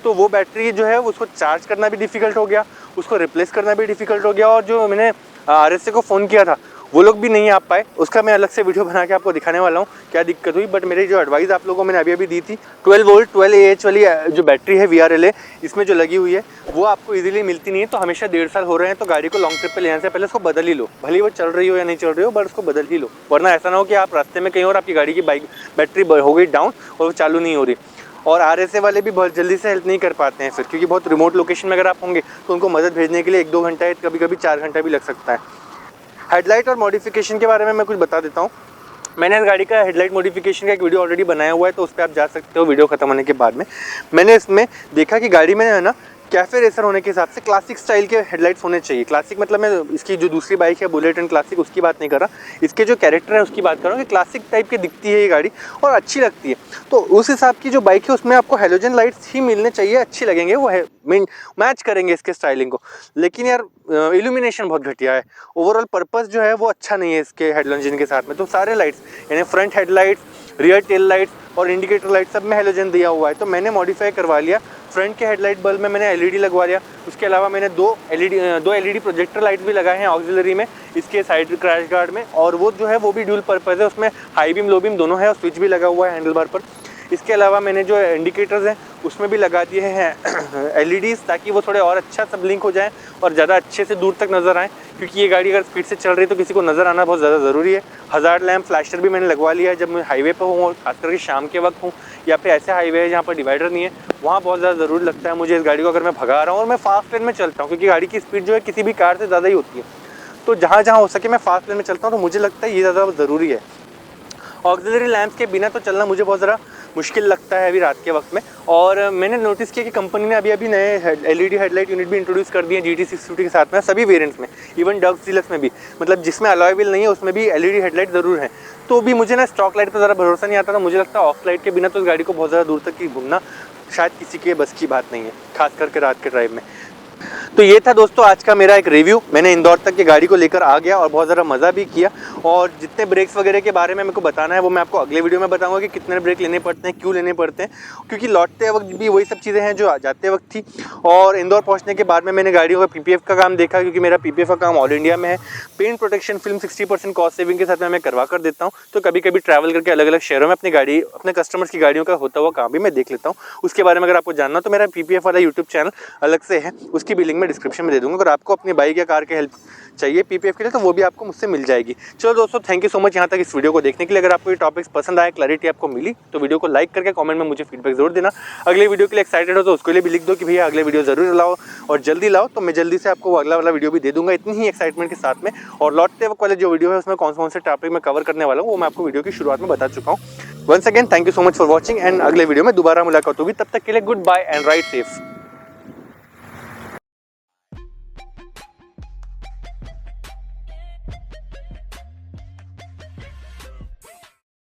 तो वो बैटरी जो है उसको चार्ज करना भी डिफ़िकल्ट हो गया, उसको रिप्लेस करना भी डिफ़िकल्ट हो गया, और जो मैंने RSA को फ़ोन किया था वो लोग भी नहीं आ पाए। उसका मैं अलग से वीडियो बना के आपको दिखाने वाला हूँ क्या दिक्कत हुई। बट मेरी जो एडवाइस आप लोगों को मैंने अभी दी थी, 12 वोल्ट 12Ah वाली जो बैटरी है VRLA इसमें जो लगी हुई है, वो आपको इजीली मिलती नहीं है। तो हमेशा 1.5 साल हो रहे हैं तो गाड़ी को लॉन्ग ट्रिप पे लेने से पहले उसको बदल ही लो, भले वो चल रही हो या नहीं चल रही हो, बट उसको बदल ही लो। वरना ऐसा ना हो कि आप रास्ते में कहीं और आपकी गाड़ी की बैटरी हो गई डाउन और वो चालू नहीं हो रही। और RSA वाले भी बहुत जल्दी से हेल्प नहीं कर पाते हैं फिर, क्योंकि बहुत रिमोट लोकेशन में अगर आप होंगे तो उनको मदद भेजने के लिए 1-2 घंटा, कभी कभी 4 घंटा भी लग सकता है। हेडलाइट और मॉडिफिकेशन के बारे में मैं कुछ बता देता हूँ। मैंने इस गाड़ी का हेडलाइट मॉडिफिकेशन का एक वीडियो ऑलरेडी बनाया हुआ है, तो उस पर आप जा सकते हो वीडियो खत्म होने के बाद में। मैंने इसमें देखा कि गाड़ी में है ना, कैफे रेसर होने के हिसाब से क्लासिक स्टाइल के हेडलाइट्स होने चाहिए। क्लासिक मतलब मैं इसकी जो दूसरी बाइक है बुलेट एंड क्लासिक, उसकी बात नहीं कर रहा, इसके जो कैरेक्टर है उसकी बात कर रहा हूँ कि क्लासिक टाइप की दिखती है ये गाड़ी और अच्छी लगती है। तो उस हिसाब की जो बाइक है उसमें आपको हेलोजन लाइट्स ही मिलने चाहिए, अच्छी लगेंगे, वो है मैच करेंगे इसके स्टाइलिंग को। लेकिन यार इल्यूमिनेशन बहुत घटिया है, ओवरऑल पर्पस जो है वो अच्छा नहीं है इसके हेलोजन के साथ में। तो सारे लाइट्स यानी front headlights, rear tail lights और इंडिकेटर लाइट सब में हेलोजन दिया हुआ है, तो मैंने मॉडिफाई करवा लिया। फ्रंट के हेडलाइट बल्ब में मैंने LED लगवा लिया। उसके अलावा मैंने दो LED प्रोजेक्टर लाइट भी लगाए हैं ऑक्सिलरी में, इसके साइड क्रैश गार्ड में, और वो जो है वो भी ड्यूल पर्पज़ है, उसमें हाई बीम लो बीम दोनों है और स्विच भी लगा हुआ है हैंडल बार पर। इसके अलावा मैंने जो इंडिकेटर्स हैं उसमें भी लगा दिए हैं LEDs, ताकि वो थोड़े और अच्छा सब ब्लिंक हो जाए और ज़्यादा अच्छे से दूर तक नज़र आए, क्योंकि ये गाड़ी अगर स्पीड से चल रही है तो किसी को नज़र आना बहुत ज़्यादा ज़रूरी है। हज़ार्ड लैम्प फ्लैशर भी मैंने लगवा लिया है, जब मैं हाईवे पर हूँ और खास करके शाम के वक्त हूँ या फिर ऐसे हाईवे है जहाँ पर डिवाइडर नहीं है, वहाँ बहुत ज़्यादा ज़रूरी लगता है मुझे इस गाड़ी को अगर मैं भगा रहा हूँ और मैं फास्ट लेन में चलता हूँ, क्योंकि गाड़ी की स्पीड जो है किसी भी कार से ज़्यादा ही होती है। तो जहाँ जहाँ हो सके मैं फास्ट लेन में चलता हूँ, तो मुझे लगता है ये ज़्यादा ज़रूरी है। ऑक्सिलरी लैंप्स के बिना तो चलना मुझे बहुत ज़रा मुश्किल लगता है अभी रात के वक्त में। और मैंने नोटिस किया कि कंपनी ने अभी नए LED हेडलाइट यूनिट भी इंट्रोड्यूस कर दिए GT 650 के साथ में, सभी वेरिएंट्स में, इवन डक्स डीलक्स में भी, मतलब जिसमें अलॉय व्हील नहीं है उसमें भी LED हेडलाइट ज़रूर है। तो भी मुझे ना स्टॉक लाइट पर ज़रा भरोसा नहीं आता था, मुझे लगता है ऑफ लाइट के बिना तो इस गाड़ी को बहुत ज़्यादा दूर तक की घूमना शायद किसी के बस की बात नहीं है, खास करके रात के ड्राइव में। तो ये था दोस्तों आज का मेरा एक रिव्यू। मैंने इंदौर तक की गाड़ी को लेकर आ गया और बहुत ज़्यादा मज़ा भी किया, और जितने ब्रेक्स वगैरह के बारे में मेरे को बताना है वो मैं आपको अगले वीडियो में बताऊंगा कि कितने ब्रेक लेने पड़ते हैं, क्यों लेने पड़ते हैं, क्योंकि लौटते वक्त भी वही सब चीज़ें हैं जो जाते वक्त थी। और इंदौर पहुँचने के बाद में मैंने गाड़ियों का PPF का काम देखा, क्योंकि मेरा PPF का काम ऑल इंडिया में है। Paint protection film 60% cost saving के साथ में मैं करवा कर देता हूँ, तो कभी कभी ट्रैवल करके अलग अलग शहरों में अपने कस्टमर्स की गाड़ियों का होता हुआ काम भी मैं देख लेता हूँ। उसके बारे में अगर आपको जानना तो मेरा PPF वाला यूट्यूब चैनल अलग से है, उसकी भी लिंक मैं डिस्क्रिप्शन में दे दूँगा। अगर आपको अपनी बाइक या कार की हेल्प चाहिए PPF के लिए तो वो भी आपको मुझसे मिल जाएगी। चलो दोस्तों, थैंक यू सो मच यहाँ तक इस वीडियो को देखने के लिए। अगर आपको ये टॉपिक्स पसंद आए, क्लैरिटी आपको मिली, तो वीडियो को लाइक करके कमेंट में मुझे फीडबैक जरूर देना। अगले वीडियो के लिए एक्साइटेड हो तो उसके लिए भी लिख दो कि भैया अगले वीडियो जरूर लाओ और जल्दी लाओ, तो मैं जल्दी से आपको अगला वाला वीडियो भी दे दूंगा इतनी ही एक्साइटमेंट के साथ में। और लौटते वक्त वाले जो वीडियो है उसमें कौन से टॉपिक में कवर करने वाला हूँ वो मैं आपको वीडियो की शुरुआत में बता चुका हूँ। Once again thank you so much for watching, and अगले वीडियो में दोबारा मुलाकात होगी। तब तक के लिए goodbye and ride safe.